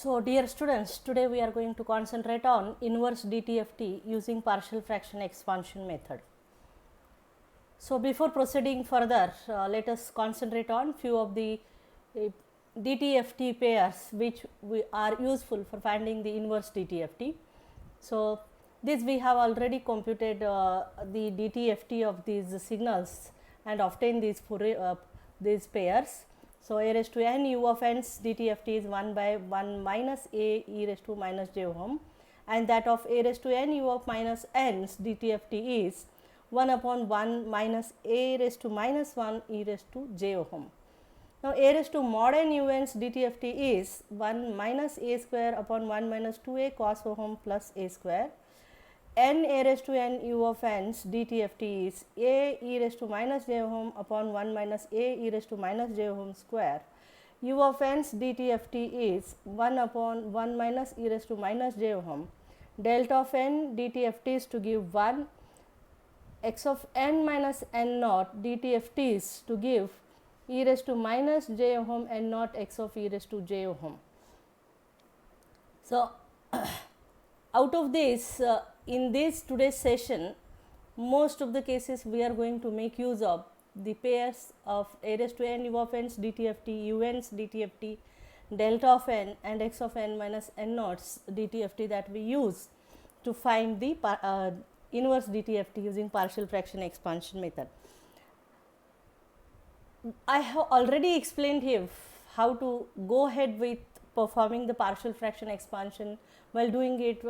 So dear students, today we are going to concentrate on inverse DTFT using partial fraction expansion method. So before proceeding further, let us concentrate on few of the DTFT pairs which are useful for finding the inverse DTFT. So this we have already computed the DTFT of these signals and obtained these pairs. So a raised to n u of n's DTFT is 1 by 1 minus a e raised to minus j ohm, and that of a raised to n u of minus n's DTFT is 1 upon 1 minus a raised to minus 1 e raised to j ohm. Now a raised to mod n u n's DTFT is 1 minus a square upon 1 minus 2a cos ohm plus a square. N a raised to n u of n's DTFT is a e raised to minus j ohm upon 1 minus a e raised to minus j ohm square. U of n's DTFT is 1 upon 1 minus e raised to minus j ohm. Delta of n DTFT is to give 1. X of n minus n naught DTFT is to give e raised to minus j ohm n naught x of e raised to j ohm. So out of this, in this today's session, most of the cases we are going to make use of the pairs of a raised to n u of n's DTFT, u n's DTFT, delta of n and x of n minus n naughts DTFT that we use to find the inverse DTFT using partial fraction expansion method. I have already explained here how to go ahead with performing the partial fraction expansion. While doing it,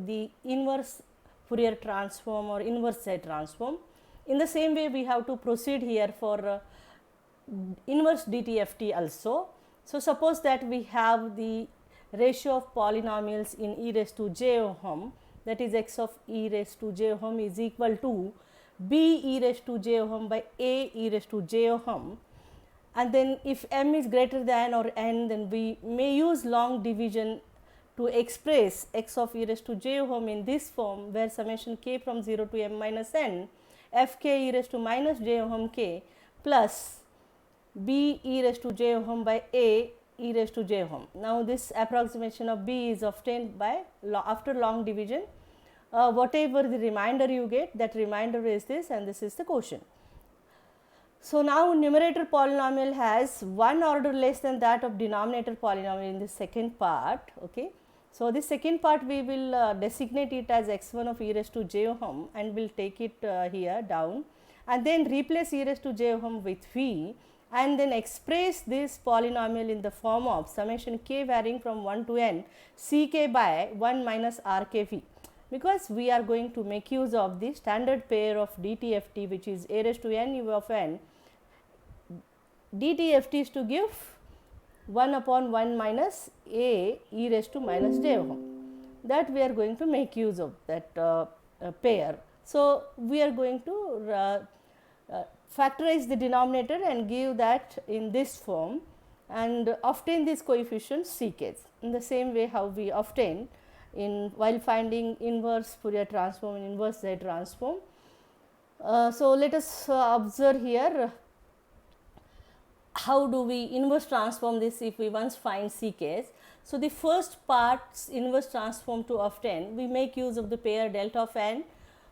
the inverse Fourier transform or inverse Z transform. In the same way, we have to proceed here for inverse DTFT also. So suppose that we have the ratio of polynomials in e raised to j ohm, that is x of e raised to j ohm is equal to b e raised to j ohm by a e raised to j ohm, and then if m is greater than or n, then we may use long division to express x of e raised to j ohm in this form, where summation k from 0 to m minus n f k e raised to minus j ohm k plus b e raised to j ohm by a e raised to j ohm. Now this approximation of b is obtained by after long division. Whatever the remainder you get, that remainder is this, and this is the quotient. So now numerator polynomial has one order less than that of denominator polynomial in the second part. Okay. So this second part we will designate it as x1 of e raised to j ohm, and we will take it here down, and then replace e raised to j ohm with v, and then express this polynomial in the form of summation k varying from 1 to n ck by 1 minus rkv, because we are going to make use of the standard pair of DTFT, which is a raised to n u of n. DTFT is to give 1 upon 1 minus a e raised to minus j ohm, that we are going to make use of that pair. So we are going to factorize the denominator and give that in this form and obtain this coefficient ck's in the same way how we obtain in while finding inverse Fourier transform and inverse Z transform. So let us observe here how do we inverse transform this if we once find ck's. So the first part's inverse transform to obtain, we make use of the pair delta of n,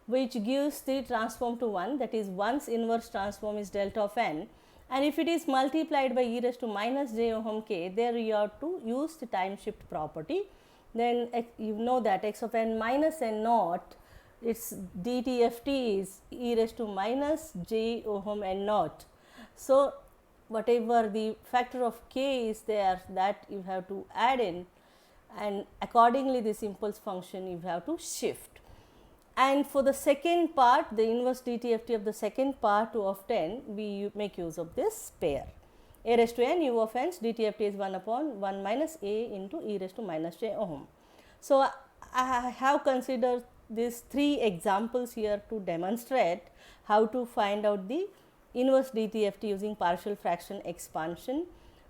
which gives the transform to 1, that is 1's inverse transform is delta of n, and if it is multiplied by e raised to minus j ohm k, there you have to use the time shift property. Then you know that x of n minus n naught, its DTFT is e raised to minus j ohm n naught. So whatever the factor of k is there, that you have to add in, and accordingly this impulse function you have to shift. And for the second part, the inverse DTFT of the second part to obtain, we make use of this pair. A raised to n u of n's DTFT is 1 upon 1 minus a into e raised to minus j ohm. So I have considered these three examples here to demonstrate how to find out the inverse DTFT using partial fraction expansion.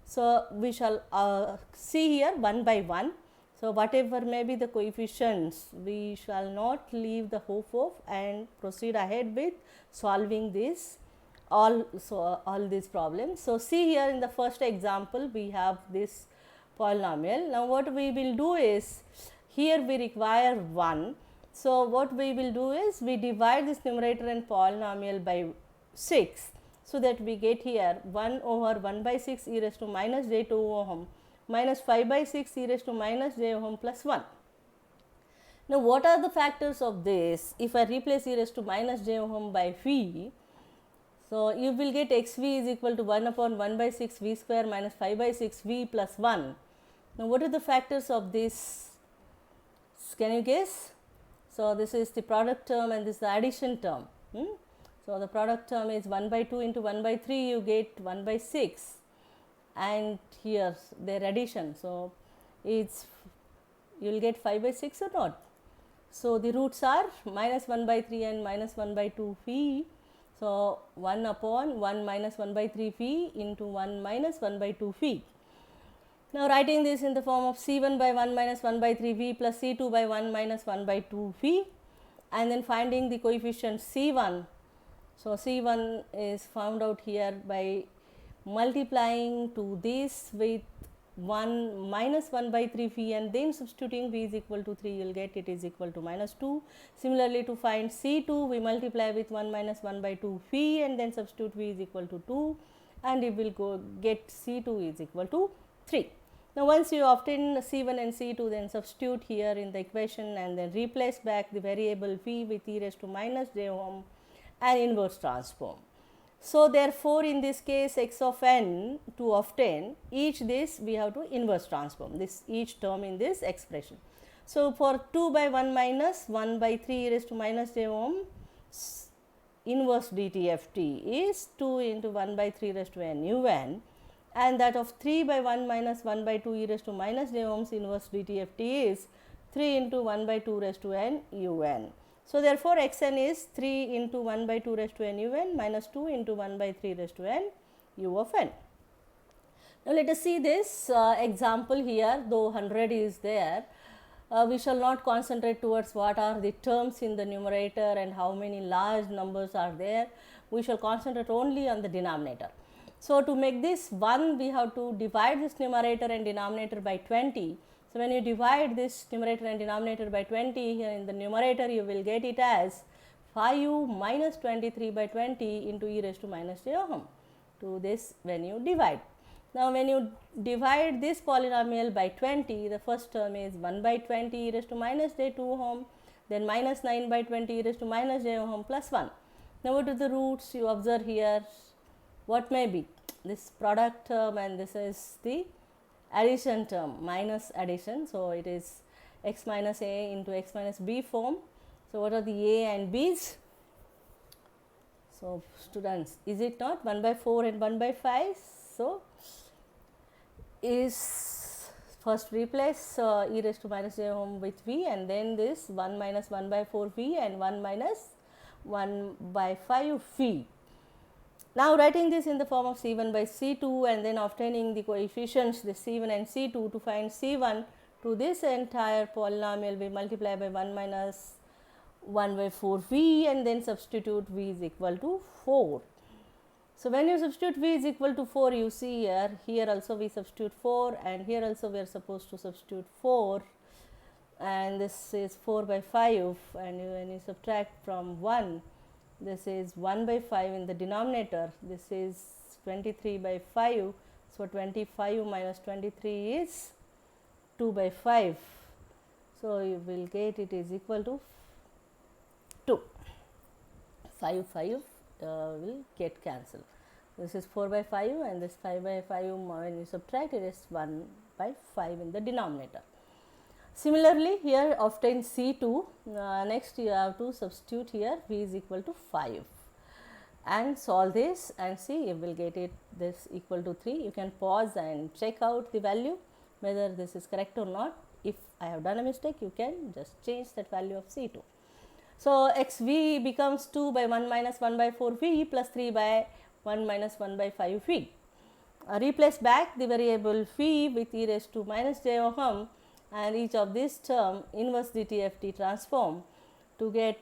So we shall see here one by one. So whatever may be the coefficients, we shall not leave the hope of and proceed ahead with solving this all these problems. So see here in the first example, we have this polynomial. Now what we will do is, here we require 1. So what we will do is, we divide this numerator and polynomial by 6. So that we get here 1 over 1 by 6 e raised to minus j 2 ohm minus 5 by 6 e raised to minus j ohm plus 1. Now what are the factors of this? If I replace e raised to minus j ohm by v, so you will get x v is equal to 1 upon 1 by 6 v square minus 5 by 6 v plus 1. Now what are the factors of this? Can you guess? So this is the product term and this is the addition term. So the product term is 1 by 2 into 1 by 3, you get 1 by 6, and here their addition. So it's, you will get 5 by 6 or not. So the roots are minus 1 by 3 and minus 1 by 2 phi. So 1 upon 1 minus 1 by 3 phi into 1 minus 1 by 2 phi. Now writing this in the form of C1 by 1 minus 1 by 3 phi plus C2 by 1 minus 1 by 2 phi, and then finding the coefficient C1. So C1 is found out here by multiplying to this with 1 minus 1 by 3 phi and then substituting v is equal to 3, you will get it is equal to minus 2. Similarly, to find C2, we multiply with 1 minus 1 by 2 phi and then substitute v is equal to 2, and it will go get C2 is equal to 3. Now once you obtain C1 and C2, then substitute here in the equation and then replace back the variable v with e raised to minus j ohm and inverse transform. So therefore in this case x of n, to obtain each this we have to inverse transform this each term in this expression. So for 2 by 1 minus 1 by 3 e raised to minus j ohm inverse dtft is 2 into 1 by 3 raised to n un, and that of 3 by 1 minus 1 by 2 e raised to minus j ohms inverse dtft is 3 into 1 by 2 raised to n un. So therefore x n is 3 into 1 by 2 raised to n un minus 2 into 1 by 3 raised to n u of n. Now let us see this example here. Though 100 is there, we shall not concentrate towards what are the terms in the numerator and how many large numbers are there. We shall concentrate only on the denominator. So to make this 1, we have to divide this numerator and denominator by 20. So when you divide this numerator and denominator by 20, here in the numerator you will get it as 5 minus 23 by 20 into e raised to minus j ohm to this when you divide. Now when you divide this polynomial by 20, the first term is 1 by 20 e raised to minus j 2 ohm, then minus 9 by 20 e raised to minus j ohm plus 1. Now what are the roots you observe here? What may be? This product term and this is the addition term, minus addition. So it is x minus a into x minus b form. So what are the a and b's? So students, is it not 1 by 4 and 1 by 5? So is first replace e raised to minus j ohm with v, and then this 1 minus 1 by 4 v and 1 minus 1 by 5 v. Now writing this in the form of C1 by C2 and then obtaining the coefficients, the C1 and C2, to find C1 to this entire polynomial, we multiply by 1 minus 1 by 4 v and then substitute v is equal to 4. So when you substitute v is equal to 4, you see here also we substitute 4 and here also we are supposed to substitute 4, and this is 4 by 5, and when you subtract from 1, this is 1 by 5 in the denominator, this is 23 by 5. So 25 minus 23 is 2 by 5. So you will get it is equal to 2. 5 will get cancelled. This is 4 by 5 and this 5 by 5, when you subtract it is 1 by 5 in the denominator. Similarly, here obtain C2, next you have to substitute here v is equal to 5 and solve this and see, you will get it this equal to 3. You can pause and check out the value whether this is correct or not. If I have done a mistake, you can just change that value of C2. So x v becomes 2 by 1 minus 1 by 4 v plus 3 by 1 minus 1 by 5 v. Replace back the variable v with e raised to minus j ohm and each of this term inverse dtft transform to get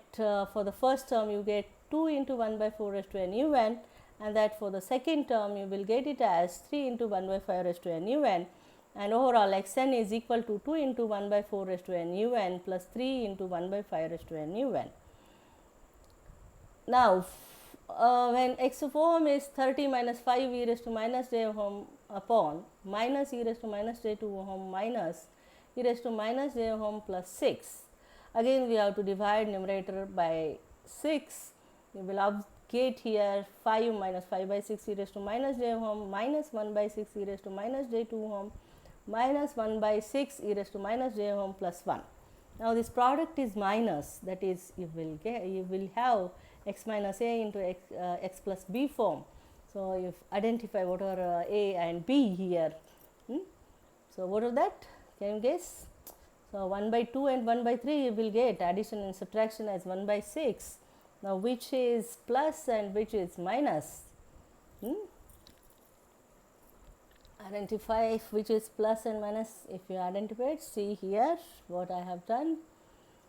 for the first term you get 2 into 1 by 4 raised to n un, and that for the second term you will get it as 3 into 1 by 5 raised to n un, and overall xn is equal to 2 into 1 by 4 raised to n un plus 3 into 1 by 5 raised to n un. Now, when x of ohm is 30 minus 5 e raised to minus j ohm upon minus e raised to minus j 2 ohm minus e raised to minus j ohm plus 6. Again we have to divide numerator by 6. We will get here 5 minus 5 by 6 e raised to minus j ohm minus 1 by 6 e raised to minus j 2 ohm minus 1 by 6 e raised to minus j ohm plus 1. Now this product is minus, that is you will have x minus a into x plus b form. So you identify what are a and b here. So what are that? Can you guess? So 1 by 2 and 1 by 3 you will get addition and subtraction as 1 by 6. Now which is plus and which is minus? Identify which is plus and minus. If you identify it, see here what I have done.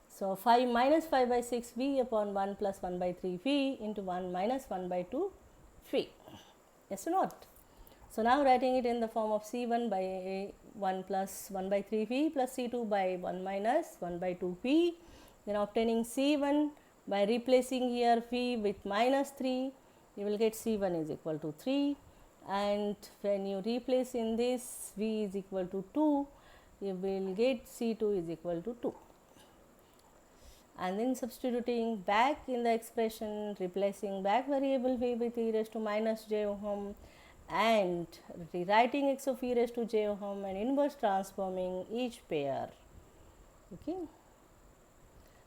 So 5 minus 5 by 6 v upon 1 plus 1 by 3 v into 1 minus 1 by 2 v. Yes or not? So now writing it in the form of c1 by 1 plus 1 by 3 v plus c2 by 1 minus 1 by 2 v. Then obtaining c1 by replacing here v with minus 3, you will get c1 is equal to 3. And when you replace in this v is equal to 2, you will get c2 is equal to 2. And then substituting back in the expression, replacing back variable v with e raised to minus j ohm and rewriting x of e raised to j ohm and inverse transforming each pair. Okay.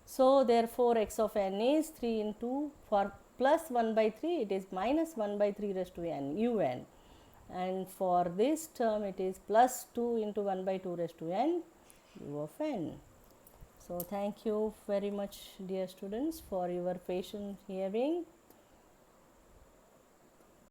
So therefore x of n is 3 into, for plus 1 by 3 it is minus 1 by 3 raised to n un, and for this term it is plus 2 into 1 by 2 raised to n u of n. So thank you very much dear students for your patient hearing.